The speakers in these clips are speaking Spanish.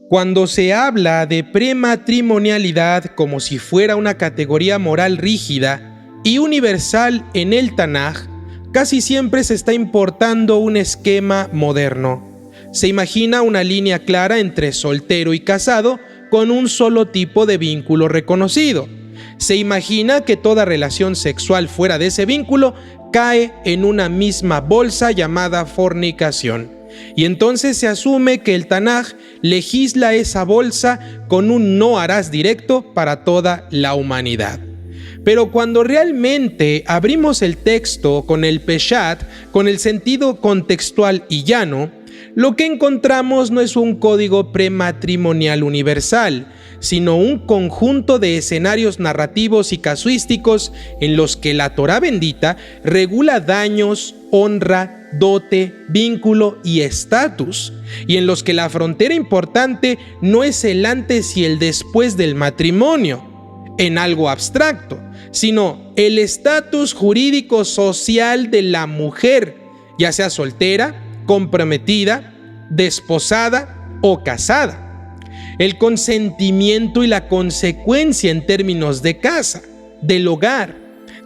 Cuando se habla de prematrimonialidad como si fuera una categoría moral rígida y universal en el Tanaj, casi siempre se está importando un esquema moderno. Se imagina una línea clara entre soltero y casado con un solo tipo de vínculo reconocido. Se imagina que toda relación sexual fuera de ese vínculo cae en una misma bolsa llamada fornicación. Y entonces se asume que el Tanaj legisla esa bolsa con un no harás directo para toda la humanidad. Pero cuando realmente abrimos el texto con el Peshat, con el sentido contextual y llano, lo que encontramos no es un código prematrimonial universal, sino un conjunto de escenarios narrativos y casuísticos en los que la Torá bendita regula daños, honra, dote, vínculo y estatus, y en los que la frontera importante no es el antes y el después del matrimonio, en algo abstracto, sino el estatus jurídico social de la mujer, ya sea soltera, comprometida, desposada o casada. El consentimiento y la consecuencia en términos de casa, del hogar,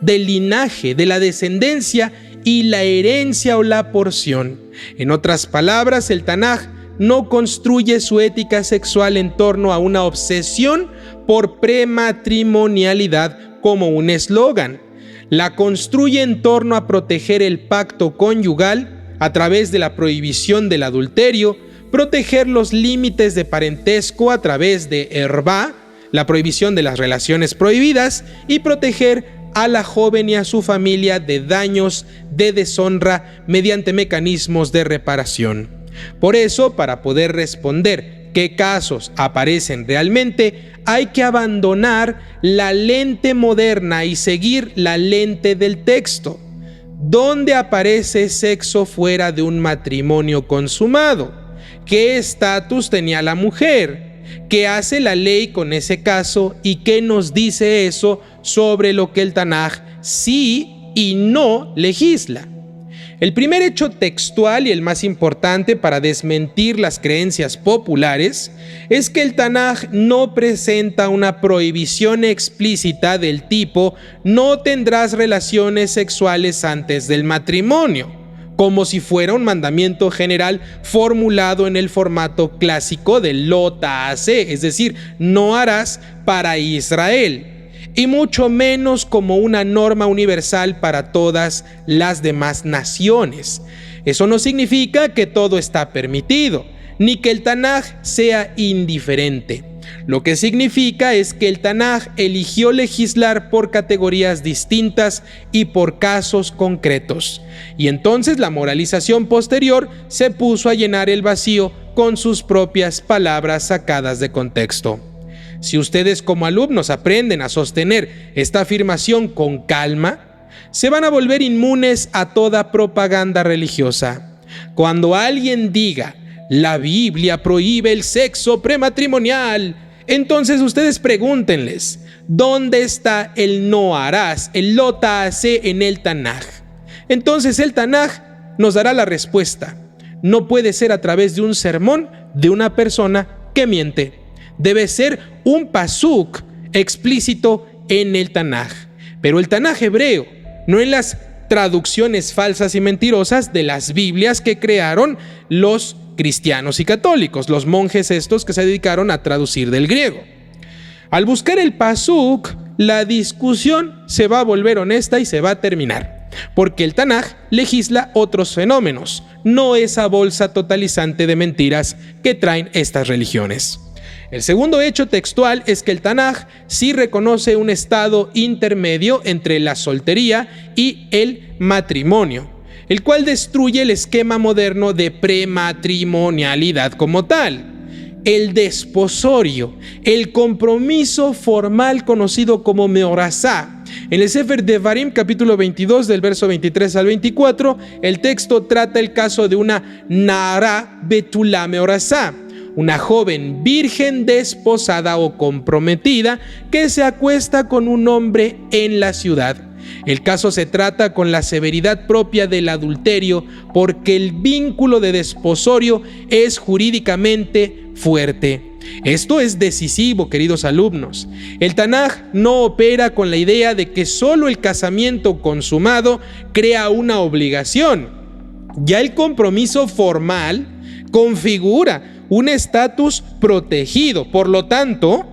del linaje, de la descendencia y la herencia o la porción. En otras palabras, el Tanaj no construye su ética sexual en torno a una obsesión por prematrimonialidad como un eslogan. La construye en torno a proteger el pacto conyugal a través de la prohibición del adulterio, proteger los límites de parentesco a través de Hervá, la prohibición de las relaciones prohibidas, y proteger a la joven y a su familia de daños de deshonra mediante mecanismos de reparación. Por eso, para poder responder qué casos aparecen realmente, hay que abandonar la lente moderna y seguir la lente del texto. ¿Dónde aparece sexo fuera de un matrimonio consumado? ¿Qué estatus tenía la mujer? ¿Qué hace la ley con ese caso? ¿Y qué nos dice eso sobre lo que el Tanaj sí y no legisla? El primer hecho textual y el más importante para desmentir las creencias populares es que el Tanaj no presenta una prohibición explícita del tipo no tendrás relaciones sexuales antes del matrimonio, como si fuera un mandamiento general formulado en el formato clásico del Lo Ta'aseh, es decir, no harás para Israel, y mucho menos como una norma universal para todas las demás naciones. Eso no significa que todo está permitido, ni que el Tanaj sea indiferente. Lo que significa es que el Tanaj eligió legislar por categorías distintas y por casos concretos. Y entonces la moralización posterior se puso a llenar el vacío con sus propias palabras sacadas de contexto. Si ustedes como alumnos aprenden a sostener esta afirmación con calma, se van a volver inmunes a toda propaganda religiosa. Cuando alguien diga, la Biblia prohíbe el sexo prematrimonial, entonces ustedes pregúntenles, ¿dónde está el no harás, el Lo Ta'aseh en el Tanaj? Entonces el Tanaj nos dará la respuesta. No puede ser a través de un sermón de una persona que miente. Debe ser un pasuk explícito en el Tanaj. Pero el Tanaj hebreo, no en las traducciones falsas y mentirosas de las Biblias que crearon los cristianos y católicos, los monjes estos que se dedicaron a traducir del griego. Al buscar el pasuk, la discusión se va a volver honesta y se va a terminar, porque el Tanaj legisla otros fenómenos, no esa bolsa totalizante de mentiras que traen estas religiones. El segundo hecho textual es que el Tanaj sí reconoce un estado intermedio entre la soltería y el matrimonio, el cual destruye el esquema moderno de prematrimonialidad como tal. El desposorio, el compromiso formal conocido como meorazá. En el Sefer Devarim, capítulo 22, del verso 23 al 24, el texto trata el caso de una Nara Betulá meorazá, una joven virgen desposada o comprometida que se acuesta con un hombre en la ciudad. El caso se trata con la severidad propia del adulterio porque el vínculo de desposorio es jurídicamente fuerte. Esto es decisivo, queridos alumnos. El Tanaj no opera con la idea de que solo el casamiento consumado crea una obligación. Ya el compromiso formal configura un estatus protegido. Por lo tanto,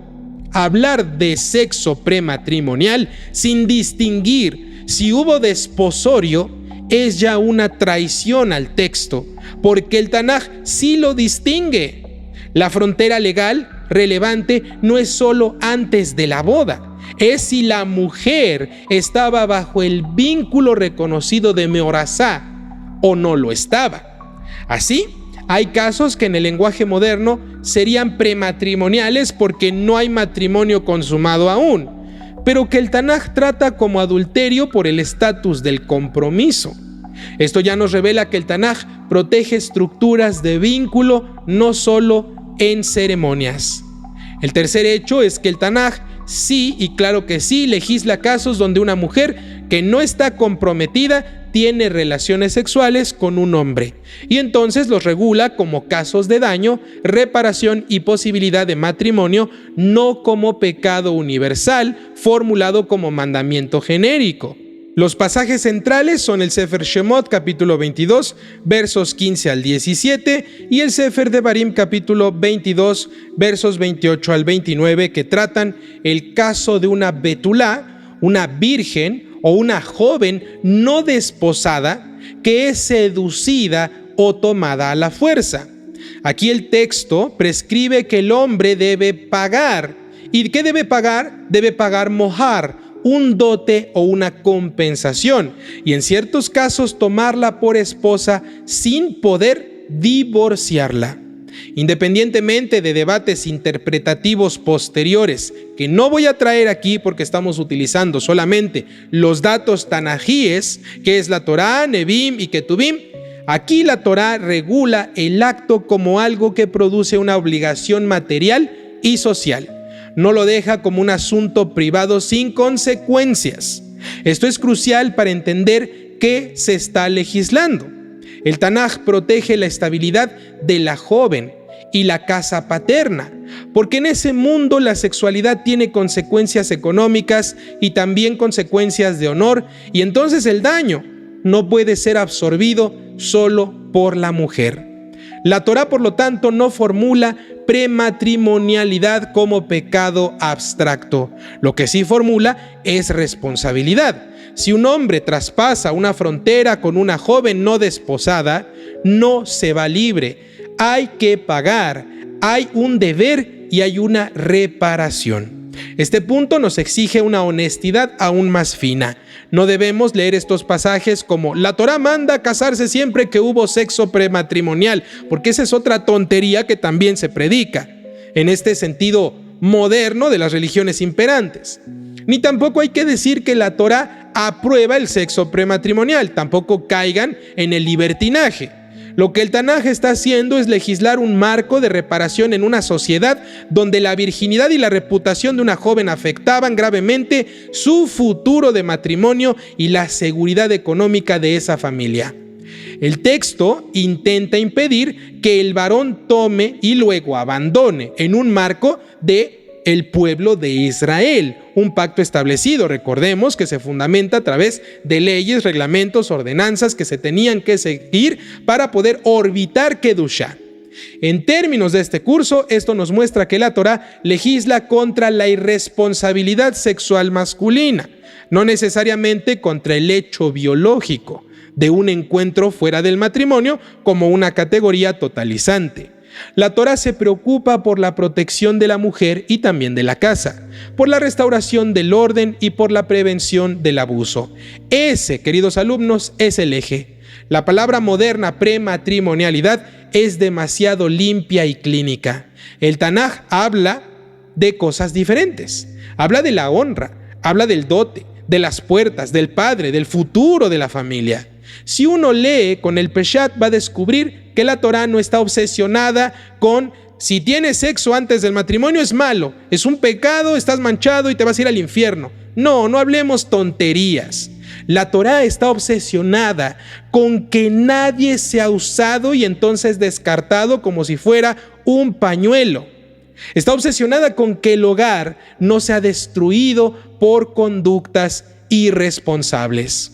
hablar de sexo prematrimonial sin distinguir si hubo desposorio es ya una traición al texto, porque el Tanaj sí lo distingue. La frontera legal relevante no es solo antes de la boda, es si la mujer estaba bajo el vínculo reconocido de meorazá o no lo estaba. Así, hay casos que en el lenguaje moderno serían prematrimoniales porque no hay matrimonio consumado aún, pero que el Tanaj trata como adulterio por el estatus del compromiso. Esto ya nos revela que el Tanaj protege estructuras de vínculo, no solo en ceremonias. El tercer hecho es que el Tanaj sí, y claro que sí, legisla casos donde una mujer que no está comprometida tiene relaciones sexuales con un hombre, y entonces los regula como casos de daño, reparación y posibilidad de matrimonio, no como pecado universal formulado como mandamiento genérico. Los pasajes centrales son el Sefer Shemot capítulo 22 versos 15 al 17 y el Sefer Devarim capítulo 22 versos 28 al 29, que tratan el caso de una betulá, una virgen o una joven no desposada que es seducida o tomada a la fuerza. Aquí el texto prescribe que el hombre debe pagar. ¿Y qué debe pagar? Debe pagar mohar, un dote o una compensación, y en ciertos casos tomarla por esposa sin poder divorciarla. Independientemente de debates interpretativos posteriores, que no voy a traer aquí porque estamos utilizando solamente los datos tanajíes, que es la Torá, Nebim y Ketubim, aquí la Torá regula el acto como algo que produce una obligación material y social. No lo deja como un asunto privado sin consecuencias. Esto es crucial para entender qué se está legislando. El Tanaj protege la estabilidad de la joven y la casa paterna, porque en ese mundo la sexualidad tiene consecuencias económicas y también consecuencias de honor, y entonces el daño no puede ser absorbido solo por la mujer. La Torá, por lo tanto, no formula prematrimonialidad como pecado abstracto. Lo que sí formula es responsabilidad. Si un hombre traspasa una frontera con una joven no desposada, no se va libre. Hay que pagar, hay un deber y hay una reparación. Este punto nos exige una honestidad aún más fina. No debemos leer estos pasajes como la Torá manda casarse siempre que hubo sexo prematrimonial, porque esa es otra tontería que también se predica en este sentido moderno de las religiones imperantes. Ni tampoco hay que decir que la Torá aprueba el sexo prematrimonial, tampoco caigan en el libertinaje. Lo que el Tanaj está haciendo es legislar un marco de reparación en una sociedad donde la virginidad y la reputación de una joven afectaban gravemente su futuro de matrimonio y la seguridad económica de esa familia. El texto intenta impedir que el varón tome y luego abandone en un marco de el pueblo de Israel, un pacto establecido, recordemos, que se fundamenta a través de leyes, reglamentos, ordenanzas que se tenían que seguir para poder orbitar Kedushá. En términos de este curso, esto nos muestra que la Torá legisla contra la irresponsabilidad sexual masculina, no necesariamente contra el hecho biológico de un encuentro fuera del matrimonio como una categoría totalizante. La Torá se preocupa por la protección de la mujer y también de la casa, por la restauración del orden y por la prevención del abuso. Ese, queridos alumnos, es el eje. La palabra moderna prematrimonialidad es demasiado limpia y clínica. El Tanaj habla de cosas diferentes. Habla de la honra, habla del dote, de las puertas, del padre, del futuro de la familia. Si uno lee con el Peshat va a descubrir que la Torá no está obsesionada con si tienes sexo antes del matrimonio es malo, es un pecado, estás manchado y te vas a ir al infierno. No, no hablemos tonterías. La Torá está obsesionada con que nadie sea usado y entonces descartado como si fuera un pañuelo. Está obsesionada con que el hogar no sea destruido por conductas irresponsables.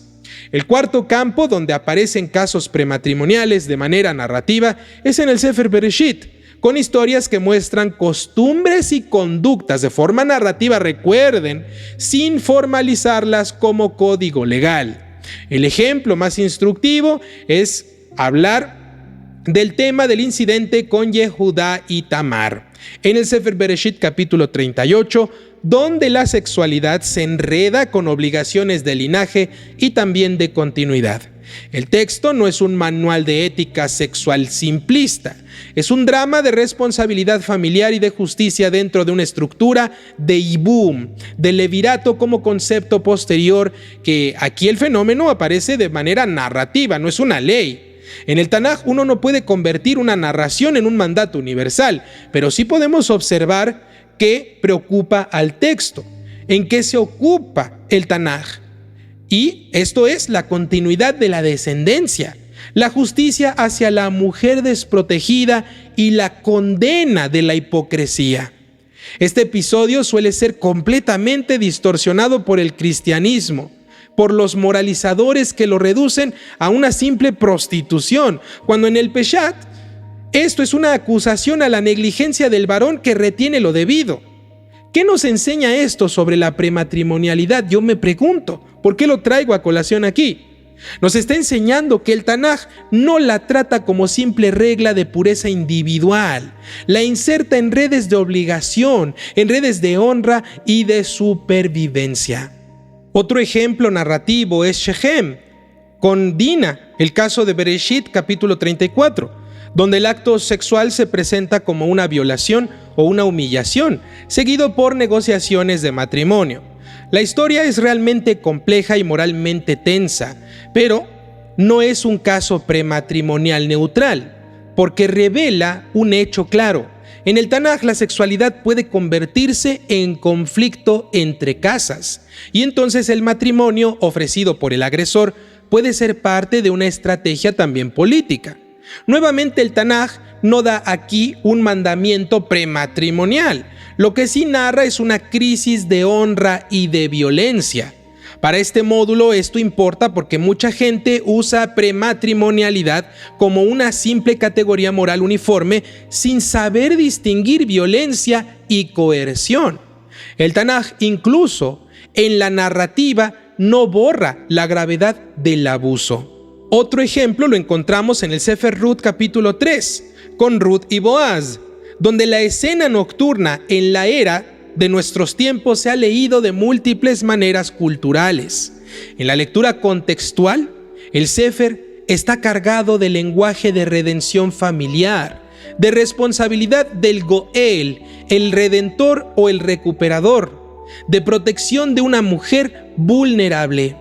El cuarto campo donde aparecen casos prematrimoniales de manera narrativa es en el Sefer Bereshit, con historias que muestran costumbres y conductas de forma narrativa, recuerden, sin formalizarlas como código legal. El ejemplo más instructivo es hablar del tema del incidente con Yehudá y Tamar, en el Sefer Bereshit capítulo 38, donde la sexualidad se enreda con obligaciones de linaje y también de continuidad. El texto no es un manual de ética sexual simplista, es un drama de responsabilidad familiar y de justicia dentro de una estructura de Ibum, de levirato como concepto posterior, que aquí el fenómeno aparece de manera narrativa, no es una ley. En el Tanaj uno no puede convertir una narración en un mandato universal, pero sí podemos observar qué preocupa al texto, en qué se ocupa el Tanaj. Y esto es la continuidad de la descendencia, la justicia hacia la mujer desprotegida y la condena de la hipocresía. Este episodio suele ser completamente distorsionado por el cristianismo, por los moralizadores que lo reducen a una simple prostitución, cuando en el Peshat esto es una acusación a la negligencia del varón que retiene lo debido. ¿Qué nos enseña esto sobre la prematrimonialidad? Yo me pregunto, ¿por qué lo traigo a colación aquí? Nos está enseñando que el Tanaj no la trata como simple regla de pureza individual, la inserta en redes de obligación, en redes de honra y de supervivencia. Otro ejemplo narrativo es Shechem, con Dina, el caso de Bereshit capítulo 34, donde el acto sexual se presenta como una violación o una humillación, seguido por negociaciones de matrimonio. La historia es realmente compleja y moralmente tensa, pero no es un caso prematrimonial neutral, porque revela un hecho claro. En el Tanaj la sexualidad puede convertirse en conflicto entre casas, y entonces el matrimonio ofrecido por el agresor puede ser parte de una estrategia también política. Nuevamente el Tanaj no da aquí un mandamiento prematrimonial, lo que sí narra es una crisis de honra y de violencia. Para este módulo esto importa porque mucha gente usa prematrimonialidad como una simple categoría moral uniforme sin saber distinguir violencia y coerción. El Tanaj incluso en la narrativa no borra la gravedad del abuso. Otro ejemplo lo encontramos en el Sefer Ruth capítulo 3, con Ruth y Boaz, donde la escena nocturna en la era de nuestros tiempos se ha leído de múltiples maneras culturales. En la lectura contextual, el Sefer está cargado de lenguaje de redención familiar, de responsabilidad del Goel, el redentor o el recuperador, de protección de una mujer vulnerable.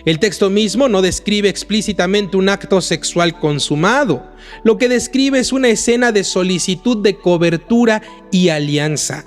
El texto mismo no describe explícitamente un acto sexual consumado, lo que describe es una escena de solicitud de cobertura y alianza.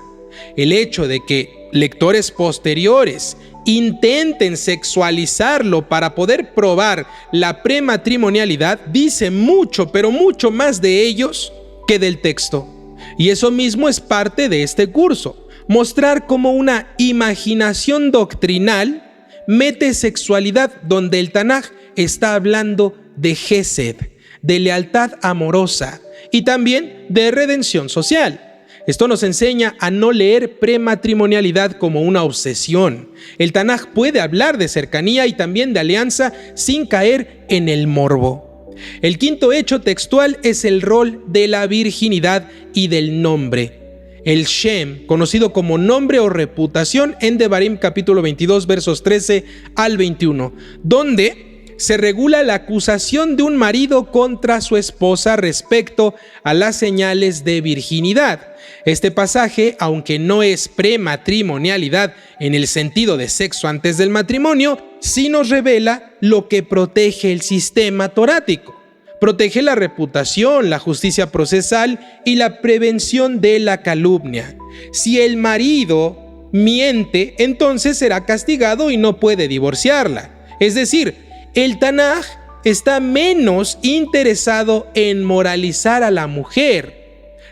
El hecho de que lectores posteriores intenten sexualizarlo para poder probar la prematrimonialidad dice mucho, pero mucho más de ellos que del texto. Y eso mismo es parte de este curso, mostrar cómo una imaginación doctrinal mete sexualidad donde el Tanaj está hablando de Gesed, de lealtad amorosa y también de redención social. Esto nos enseña a no leer prematrimonialidad como una obsesión. El Tanaj puede hablar de cercanía y también de alianza sin caer en el morbo. El quinto hecho textual es el rol de la virginidad y del nombre. El Shem, conocido como nombre o reputación en Devarim capítulo 22 versos 13 al 21, donde se regula la acusación de un marido contra su esposa respecto a las señales de virginidad. Este pasaje, aunque no es prematrimonialidad en el sentido de sexo antes del matrimonio, sí nos revela lo que protege el sistema torático. Protege la reputación, la justicia procesal y la prevención de la calumnia. Si el marido miente, entonces será castigado y no puede divorciarla. Es decir, el Tanaj está menos interesado en moralizar a la mujer.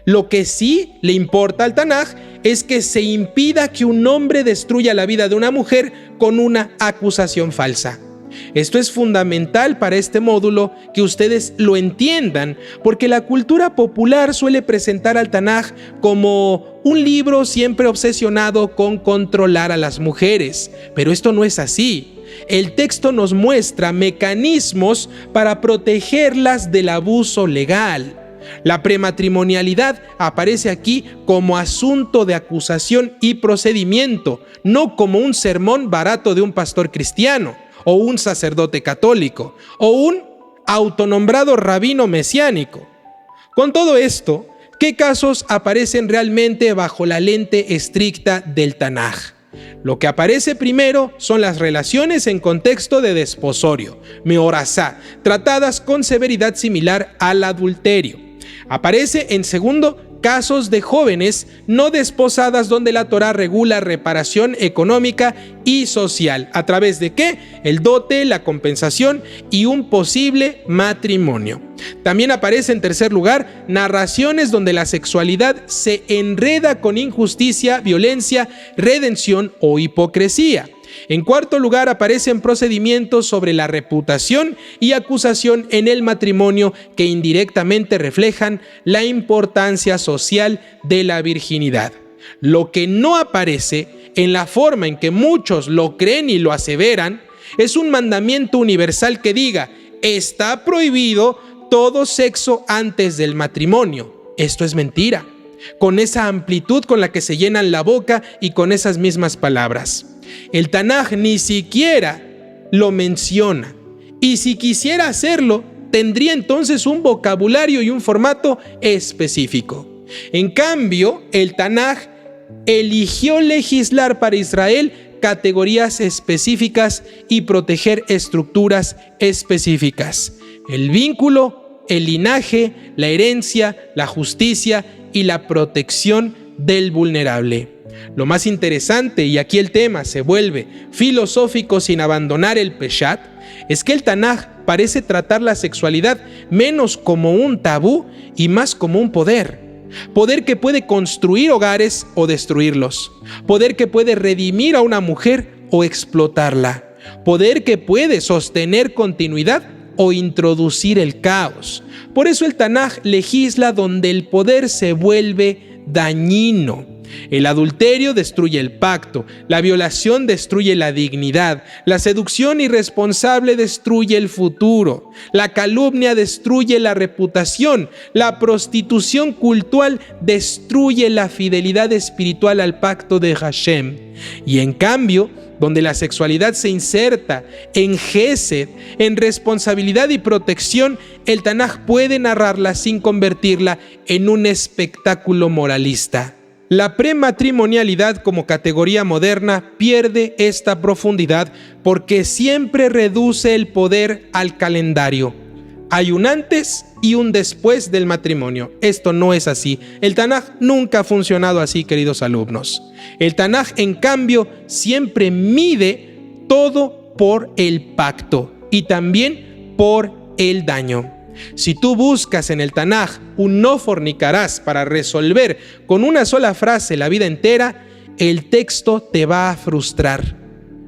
Lo que sí le importa al Tanaj es que se impida que un hombre destruya la vida de una mujer con una acusación falsa. Esto es fundamental para este módulo, que ustedes lo entiendan, porque la cultura popular suele presentar al Tanaj como un libro siempre obsesionado con controlar a las mujeres, pero esto no es así. El texto nos muestra mecanismos para protegerlas del abuso legal. La prematrimonialidad aparece aquí como asunto de acusación y procedimiento, no como un sermón barato de un pastor cristiano, o un sacerdote católico, o un autonombrado rabino mesiánico. Con todo esto, ¿qué casos aparecen realmente bajo la lente estricta del Tanaj? Lo que aparece primero son las relaciones en contexto de desposorio, meorazá, tratadas con severidad similar al adulterio. Aparece en segundo casos de jóvenes no desposadas, donde la Torá regula reparación económica y social. ¿A través de qué? El dote, la compensación y un posible matrimonio. También aparece en tercer lugar narraciones donde la sexualidad se enreda con injusticia, violencia, redención o hipocresía. En cuarto lugar aparecen procedimientos sobre la reputación y acusación en el matrimonio, que indirectamente reflejan la importancia social de la virginidad. Lo que no aparece, en la forma en que muchos lo creen y lo aseveran, es un mandamiento universal que diga: está prohibido todo sexo antes del matrimonio. Esto es mentira, con esa amplitud con la que se llenan la boca y con esas mismas palabras. El Tanaj ni siquiera lo menciona, y si quisiera hacerlo, tendría entonces un vocabulario y un formato específico. En cambio, el Tanaj eligió legislar para Israel categorías específicas y proteger estructuras específicas: el vínculo, el linaje, la herencia, la justicia y la protección del vulnerable. Lo más interesante, y aquí el tema se vuelve filosófico sin abandonar el Peshat, es que el Tanaj parece tratar la sexualidad menos como un tabú y más como un poder. Poder que puede construir hogares o destruirlos. Poder que puede redimir a una mujer o explotarla. Poder que puede sostener continuidad o introducir el caos. Por eso el Tanaj legisla donde el poder se vuelve dañino. El adulterio destruye el pacto, la violación destruye la dignidad, la seducción irresponsable destruye el futuro, la calumnia destruye la reputación, la prostitución cultural destruye la fidelidad espiritual al pacto de Hashem. Y en cambio, donde la sexualidad se inserta en gesed, en responsabilidad y protección, el Tanaj puede narrarla sin convertirla en un espectáculo moralista. La prematrimonialidad como categoría moderna pierde esta profundidad porque siempre reduce el poder al calendario. Hay un antes y un después del matrimonio. Esto no es así. El Tanaj nunca ha funcionado así, queridos alumnos. El Tanaj, en cambio, siempre mide todo por el pacto y también por el daño. Si tú buscas en el Tanaj un no fornicarás para resolver con una sola frase la vida entera, el texto te va a frustrar.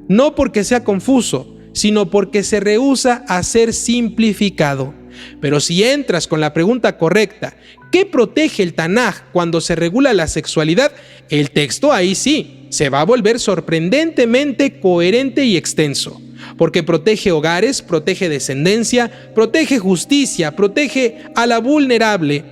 No porque sea confuso, sino porque se rehúsa a ser simplificado. Pero si entras con la pregunta correcta, ¿qué protege el Tanaj cuando se regula la sexualidad? El texto ahí sí se va a volver sorprendentemente coherente y extenso. Porque protege hogares, protege descendencia, protege justicia, protege a la vulnerable,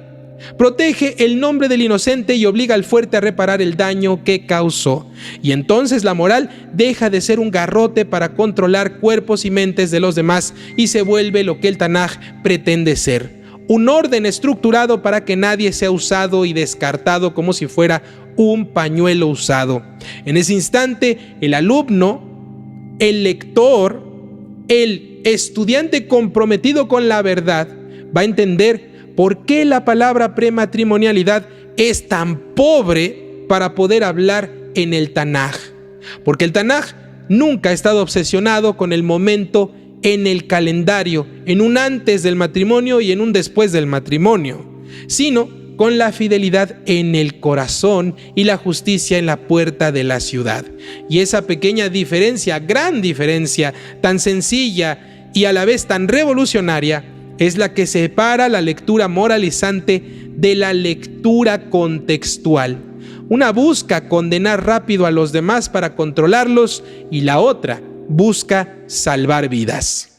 protege el nombre del inocente y obliga al fuerte a reparar el daño que causó. Y entonces la moral deja de ser un garrote para controlar cuerpos y mentes de los demás y se vuelve lo que el Tanaj pretende ser: un orden estructurado para que nadie sea usado y descartado como si fuera un pañuelo usado. En ese instante, el alumno, el lector, el estudiante comprometido con la verdad, va a entender por qué la palabra prematrimonialidad es tan pobre para poder hablar en el Tanaj. Porque el Tanaj nunca ha estado obsesionado con el momento en el calendario, en un antes del matrimonio y en un después del matrimonio, sino con la fidelidad en el corazón y la justicia en la puerta de la ciudad. Y esa pequeña diferencia, gran diferencia, tan sencilla y a la vez tan revolucionaria, es la que separa la lectura moralizante de la lectura contextual. Una busca condenar rápido a los demás para controlarlos y la otra busca salvar vidas.